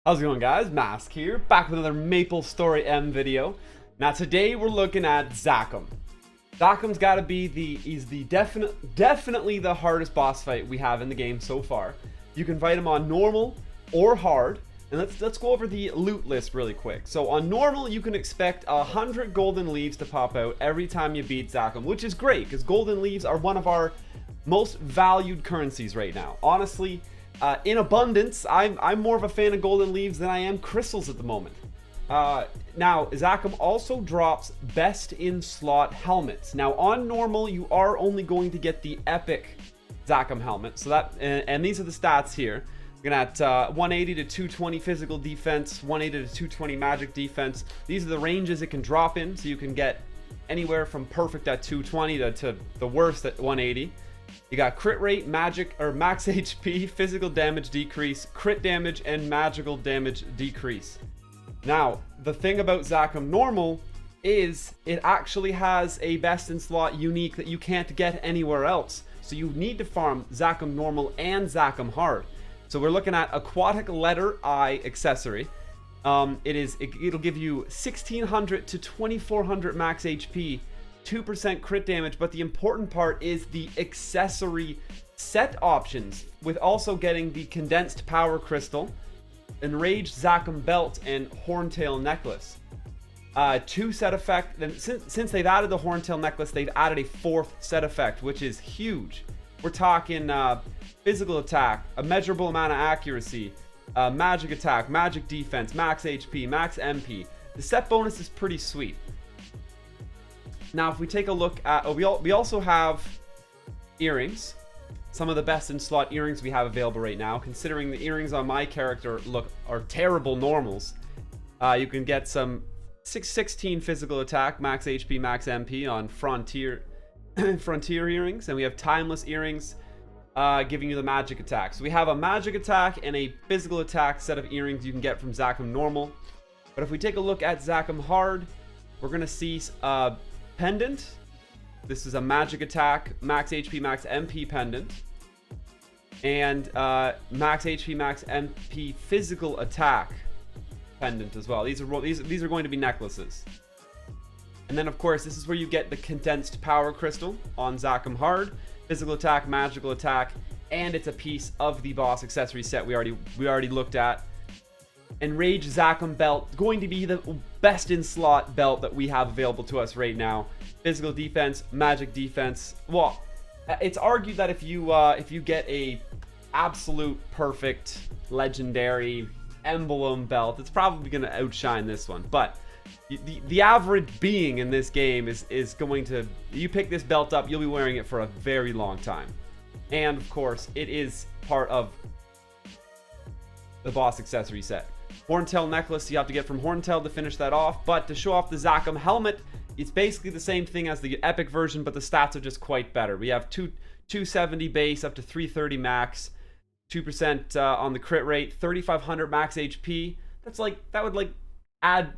How's it going, guys? Mask here, back with another MapleStory M video. Now today we're looking at Zakum. Zakum's got to be definitely the hardest boss fight we have in the game so far. You can fight him on normal or hard, and let's go over the loot list really quick. So on normal, you can expect 100 golden leaves to pop out every time you beat Zakum, which is great because golden leaves are one of our most valued currencies right now. Honestly. In abundance, I'm more of a fan of golden leaves than I am crystals at the moment. Now, Zakum also drops best in slot helmets. Now, on normal, you are only going to get the epic Zakum helmet. So that, and these are the stats here. You're gonna at 180 to 220 physical defense, 180 to 220 magic defense. These are the ranges it can drop in, so you can get anywhere from perfect at 220 to the worst at 180. You got crit rate, magic or max HP, physical damage decrease, crit damage, and magical damage decrease. Now, the thing about Zakum normal is it actually has a best in slot unique that you can't get anywhere else. So you need to farm Zakum normal and Zakum hard. So we're looking at aquatic letter I accessory. It'll give you 1600 to 2400 max HP. 2% crit damage, but the important part is the accessory set options, with also getting the condensed power crystal, enraged Zakum belt, and horntail necklace. Two set effect. And since they've added the horntail necklace, they've added a fourth set effect, which is huge. We're talking physical attack, a measurable amount of accuracy, magic attack, magic defense, max HP, max MP. The set bonus is pretty sweet. Now, if we take a look at, we also have earrings. Some of the best in slot earrings we have available right now. Considering the earrings on my character are terrible normals, you can get some 16 physical attack, max HP, max MP on frontier earrings, and we have timeless earrings, giving you the magic attack. So we have a magic attack and a physical attack set of earrings you can get from Zakum normal. But if we take a look at Zakum hard, we're gonna see pendant. This is a magic attack, max HP, max MP pendant, and max HP, max MP physical attack pendant as well. These are going to be necklaces. And then of course this is where you get the condensed power crystal on Zakum hard, physical attack, magical attack, and it's a piece of the boss accessory set we already looked at. Enraged Zakum belt, going to be the best in slot belt that we have available to us right now. Physical defense, magic defense. Well, it's argued that if you get a absolute perfect legendary emblem belt, it's probably going to outshine this one. But the average being in this game is going to, you pick this belt up, you'll be wearing it for a very long time. And of course, it is part of the boss accessory set. Horntail necklace you have to get from Horntail to finish that off, but to show off the Zakum helmet, it's basically the same thing as the epic version, but the stats are just quite better. We have 270 base up to 330 max, 2% on the crit rate, 3500 max HP. That would add,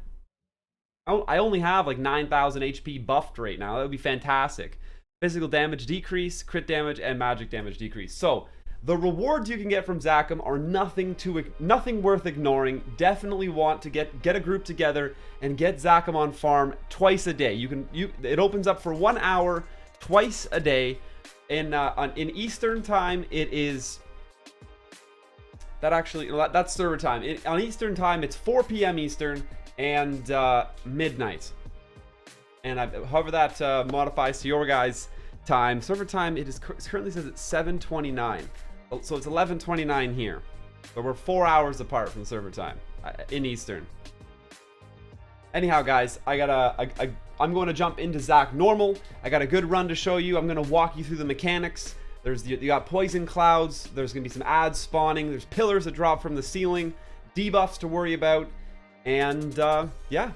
I only have like 9000 HP buffed right now. That would be fantastic. Physical damage decrease, crit damage, and magic damage decrease. So the rewards you can get from Zakum are nothing worth ignoring. Definitely want to get a group together and get Zakum on farm twice a day. It opens up for 1 hour twice a day. In Eastern time, it is that's server time. On Eastern time, it's 4 p.m. Eastern and midnight. And however that modifies to your guys' time. Server time, it currently says it's 7:29. So it's 11:29 here. So we're 4 hours apart from server time in Eastern. Anyhow, guys, I'm going to jump into Zac normal. I got a good run to show you. I'm going to walk you through the mechanics. You got poison clouds. There's going to be some ads spawning. There's pillars that drop from the ceiling. Debuffs to worry about. And yeah,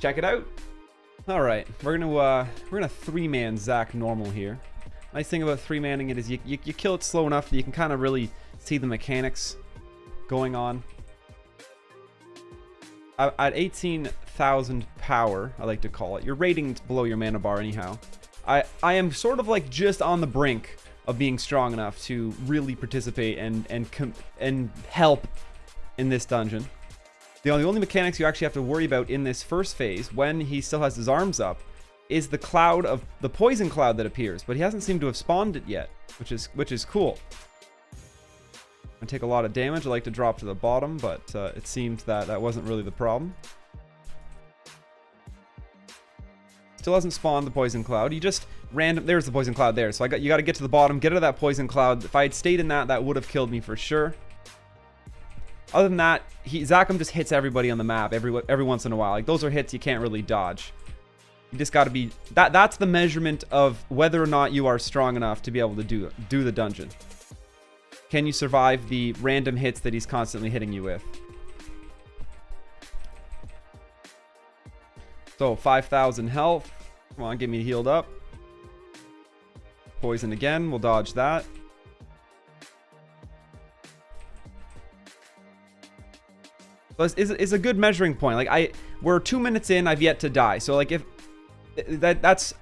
check it out. All right, we're gonna 3-man Zac normal here. Nice thing about 3-manning it is you kill it slow enough that you can kind of really see the mechanics going on. At 18,000 power, I like to call it. Your rating's below your mana bar anyhow. I am sort of like just on the brink of being strong enough to really participate and help in this dungeon. The only mechanics you actually have to worry about in this first phase, when he still has his arms up, is the cloud of the poison cloud that appears, but he hasn't seemed to have spawned it yet, which is cool. I take a lot of damage. I like to drop to the bottom, but it seems that that wasn't really the problem. Still hasn't spawned the poison cloud. You just there's the poison cloud there. So you got to get to the bottom, get out of that poison cloud. If I had stayed in that would have killed me for sure. Other than that, Zakum just hits everybody on the map every once in a while. Like, those are hits you can't really dodge. You just got to be that's the measurement of whether or not you are strong enough to be able to do the dungeon. Can you survive the random hits that he's constantly hitting you with? So 5,000 health. Come on, get me healed up. Poison again. We'll dodge that. So is a good measuring point. Like, we're 2 minutes in. I've yet to die. So like, if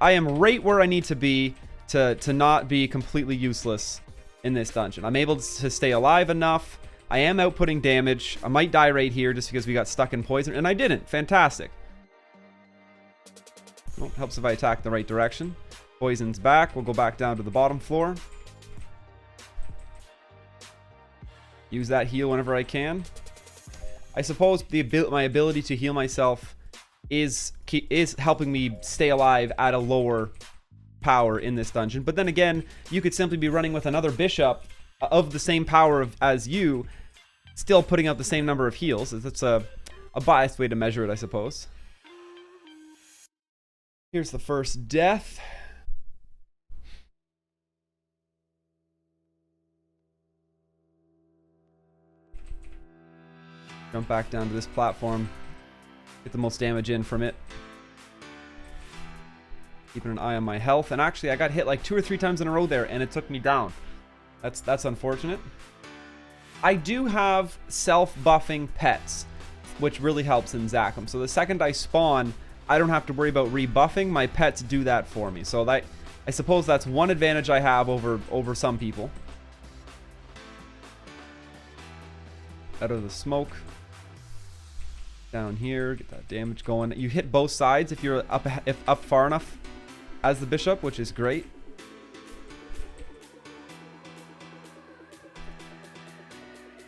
I am right where I need to be to not be completely useless in this dungeon. I'm able to stay alive enough. I am outputting damage. I might die right here just because we got stuck in poison, and I didn't. Fantastic. Well, helps if I attack the right direction. Poison's back. We'll go back down to the bottom floor. Use that heal whenever I can. I suppose my ability to heal myself is helping me stay alive at a lower power in this dungeon. But then again, you could simply be running with another bishop of the same power as you, still putting out the same number of heals. That's a biased way to measure it, I suppose. Here's the first death. Jump back down to this platform. Get the most damage in from it. Keeping an eye on my health. And actually, I got hit like 2 or 3 times in a row there, and it took me down. That's unfortunate. I do have self-buffing pets, which really helps in Zakum. So the second I spawn, I don't have to worry about rebuffing. My pets do that for me. So I suppose that's one advantage I have over some people. Out of the smoke. Down here, get that damage going. You hit both sides if you're up far enough as the bishop, which is great.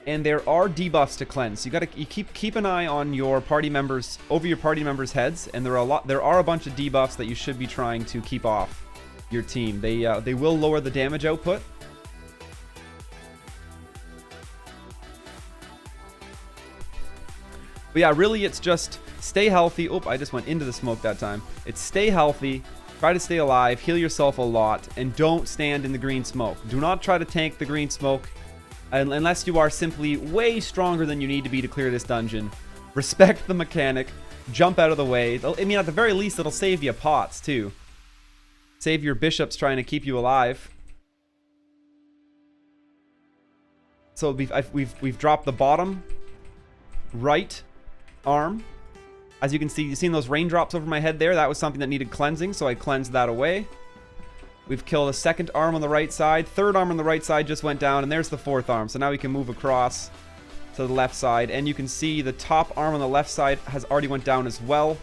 And there are debuffs to cleanse. So you keep an eye on your party members, over your party members' heads, and there are a bunch of debuffs that you should be trying to keep off your team. They will lower the damage output. But yeah, really it's just stay healthy. Oh, I just went into the smoke that time. It's stay healthy, try to stay alive, heal yourself a lot, and don't stand in the green smoke. Do not try to tank the green smoke unless you are simply way stronger than you need to be to clear this dungeon. Respect the mechanic, jump out of the way. I mean, at the very least, it'll save you pots too. Save your bishops trying to keep you alive. So we've dropped the bottom right arm. As you can see, you've seen those raindrops over my head there. That was something that needed cleansing, so I cleansed that away. We've killed a second arm on the right side. Third arm on the right side just went down, and there's the fourth arm. So now we can move across to the left side, and you can see the top arm on the left side has already went down as well.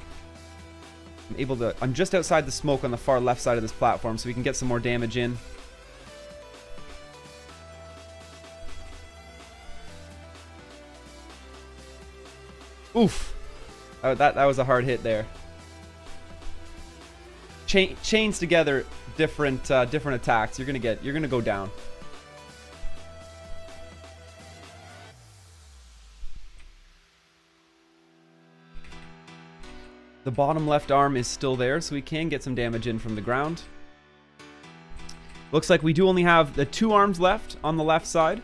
I'm just outside the smoke on the far left side of this platform, so we can get some more damage in. Oof. That was a hard hit there. Chains together different attacks. You're gonna go down. The bottom left arm is still there, so we can get some damage in from the ground. Looks like we do only have the 2 arms left on the left side.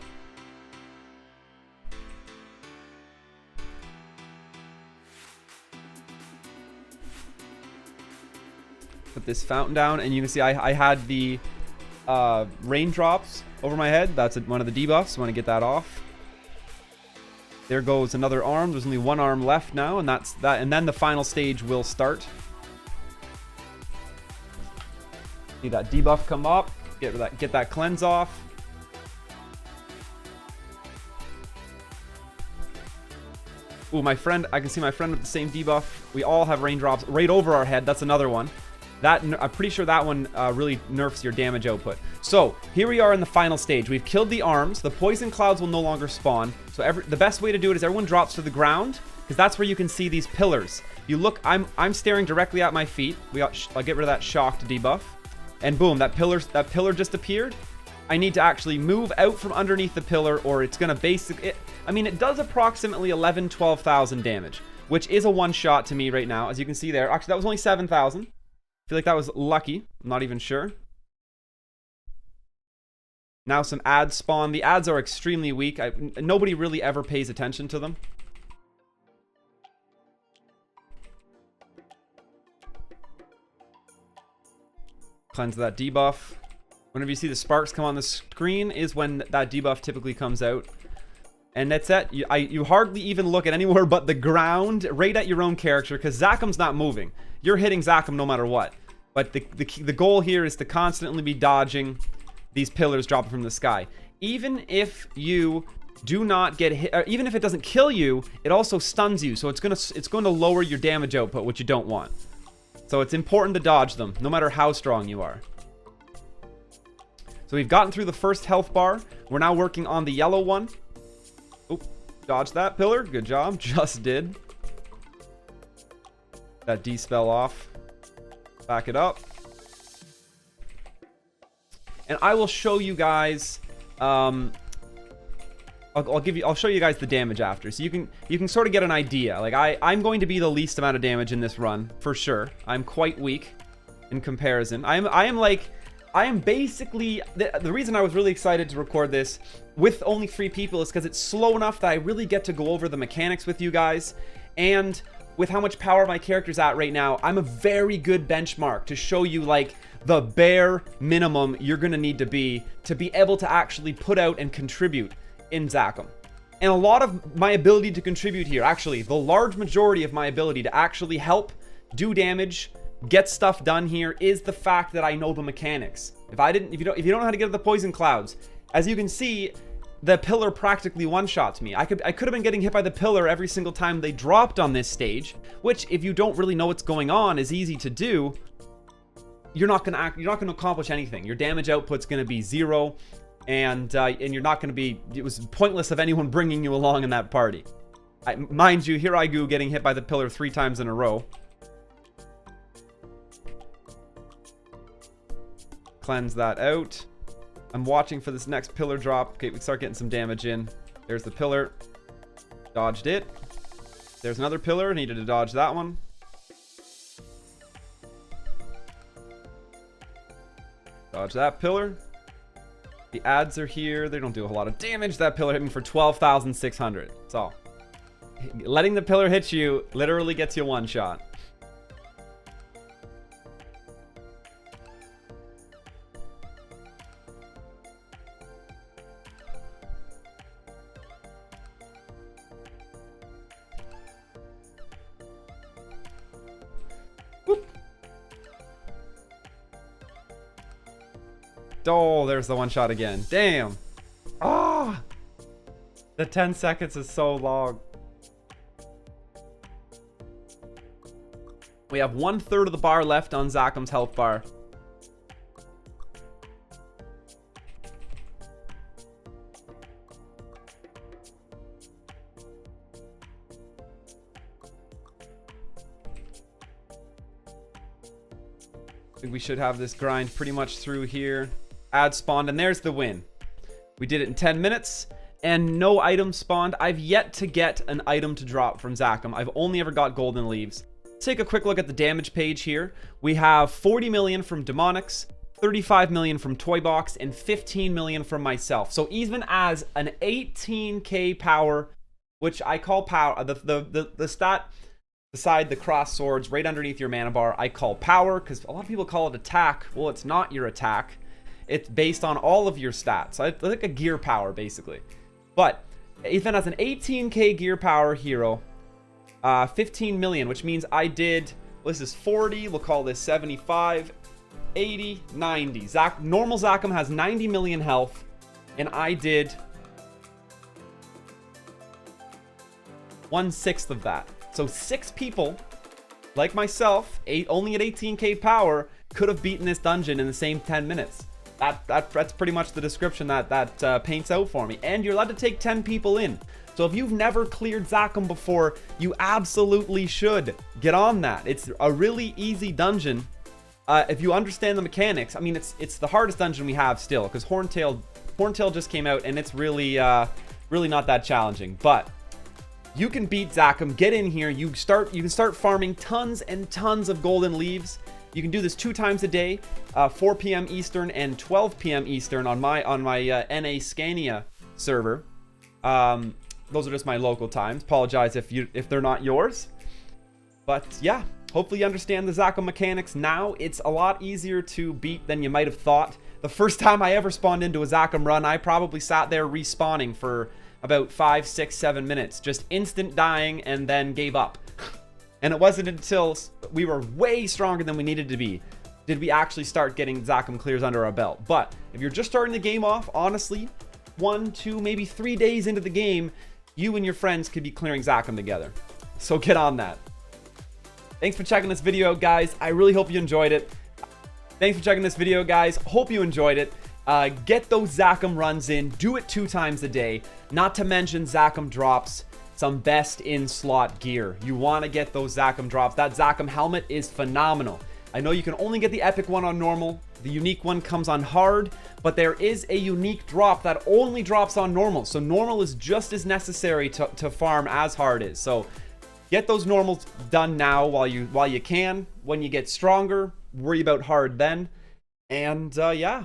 Put this fountain down, and you can see I had the raindrops over my head. That's one of the debuffs. I want to get that off. There goes another arm. There's only 1 arm left now, and that's that. And then the final stage will start. See that debuff come up. Get that cleanse off. Ooh, my friend, I can see my friend with the same debuff. We all have raindrops right over our head. That's another one. That, I'm pretty sure that one really nerfs your damage output. So, here we are in the final stage. We've killed the arms. The poison clouds will no longer spawn. So, the best way to do it is everyone drops to the ground, because that's where you can see these pillars. You look, I'm staring directly at my feet. I'll get rid of that shocked debuff. And boom, that pillar just appeared. I need to actually move out from underneath the pillar, or it's going to I mean, it does approximately 12,000 damage, which is a one-shot to me right now, as you can see there. Actually, that was only 7,000. I feel like that was lucky. I'm not even sure. Now some ads spawn. The ads are extremely weak. Nobody really ever pays attention to them. Cleanse that debuff. Whenever you see the sparks come on the screen is when that debuff typically comes out. And that's it. You hardly even look at anywhere but the ground, right at your own character, because Zakum's not moving. You're hitting Zakum no matter what. But the goal here is to constantly be dodging these pillars dropping from the sky. Even if you do not get hit, or even if it doesn't kill you, it also stuns you. So it's going to lower your damage output, which you don't want. So it's important to dodge them, no matter how strong you are. So we've gotten through the first health bar. We're now working on the yellow one. Oop, dodge that pillar. Good job. Just did. That D-spell off. Back it up. And I will show you guys, I'll show you guys the damage after, so you can sort of get an idea. Like I'm going to be the least amount of damage in this run for sure. I'm quite weak in comparison. I am basically the reason I was really excited to record this with only 3 people is because it's slow enough that I really get to go over the mechanics with you guys, and with how much power my character's at right now, I'm a very good benchmark to show you like the bare minimum you're gonna need to be able to actually put out and contribute in Zakum. And a lot of my ability to contribute here, actually the large majority of my ability to actually help do damage, get stuff done here, is the fact that I know the mechanics. If you don't know how to get to the poison clouds, as you can see, the pillar practically one-shots me. I could have been getting hit by the pillar every single time they dropped on this stage, which if you don't really know what's going on is easy to do. You're not gonna accomplish anything. Your damage output's gonna be 0, and you're not gonna be. It was pointless of anyone bringing you along in that party. Mind you, here I go getting hit by the pillar 3 times in a row. Cleanse that out. I'm watching for this next pillar drop. Okay, we start getting some damage in. There's the pillar. Dodged it. There's another pillar. Needed to dodge that one. Dodge that pillar. The ads are here. They don't do a whole lot of damage. That pillar hit me for 12,600. That's all. Letting the pillar hit you literally gets you one shot. Oh, there's the one shot again. Damn. Ah, the 10 seconds is so long. We have 1/3 of the bar left on Zakum's health bar. I think we should have this grind pretty much through here. Ad spawned, and there's the win. We did it in 10 minutes, and no item spawned. I've yet to get an item to drop from Zakum. I've only ever got golden leaves. Let's take a quick look at the damage page here. We have 40 million from Demonics, 35 million from Toybox, and 15 million from myself. So even as an 18k power, which I call power, the stat beside the cross swords right underneath your mana bar, I call power, because a lot of people call it attack. Well, it's not your attack. It's based on all of your stats. So it's like a gear power, basically. But even as an 18k gear power hero, 15 million, which means I did, well, this is 40, we'll call this 75, 80, 90. Normal Zakum has 90 million health, and I did 1/6 of that. So 6 people, like myself, only at 18k power, could have beaten this dungeon in the same 10 minutes. That's pretty much the description that paints out for me. And you're allowed to take 10 people in. So if you've never cleared Zakum before, you absolutely should get on that. It's a really easy dungeon. If you understand the mechanics, I mean, it's the hardest dungeon we have still, because Horntail just came out, and it's really not that challenging. But you can beat Zakum. Get in here. You can start farming tons and tons of golden leaves. You can do this 2 times a day, 4 p.m. Eastern and 12 p.m. Eastern on my NA Scania server. Those are just my local times. Apologize if they're not yours. But yeah, hopefully you understand the Zakum mechanics now. It's a lot easier to beat than you might have thought. The first time I ever spawned into a Zakum run, I probably sat there respawning for about 5, 6, 7 minutes. Just instant dying and then gave up. And it wasn't until we were way stronger than we needed to be did we actually start getting Zakum clears under our belt. But if you're just starting the game off, honestly, 1, 2, maybe 3 days into the game, you and your friends could be clearing Zakum together. So get on that. Thanks for checking this video out, guys. I really hope you enjoyed it. Thanks for checking this video, guys. Hope you enjoyed it. Get those Zakum runs in. Do it 2 times a day. Not to mention Zakum drops some best in slot gear. You want to get those Zakum drops. That Zakum helmet is phenomenal. I know you can only get the epic one on normal. The unique one comes on hard, but there is a unique drop that only drops on normal. So normal is just as necessary to farm as hard is. So get those normals done now while you can. When you get stronger, worry about hard then. And yeah.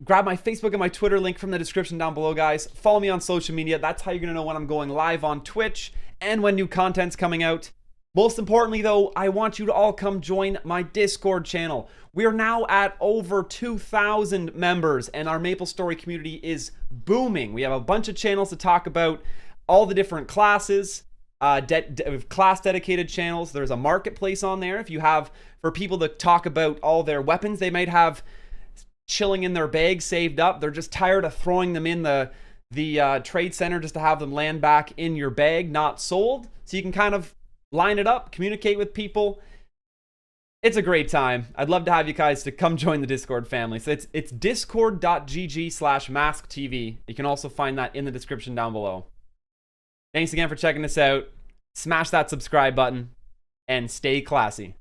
Grab my Facebook and my Twitter link from the description down below, guys. Follow me on social media. That's how you're going to know when I'm going live on Twitch and when new content's coming out. Most importantly, though, I want you to all come join my Discord channel. We're now at over 2,000 members, and our MapleStory community is booming. We have a bunch of channels to talk about all the different classes, class-dedicated channels. There's a marketplace on there. If you have, for people to talk about all their weapons they might have chilling in their bag saved up. They're just tired of throwing them in the trade center just to have them land back in your bag, not sold. So you can kind of line it up, communicate with people. It's a great time. I'd love to have you guys to come join the Discord family. So it's discord.gg/masktv. You can also find that in the description down below. Thanks again for checking this out. Smash that subscribe button and stay classy.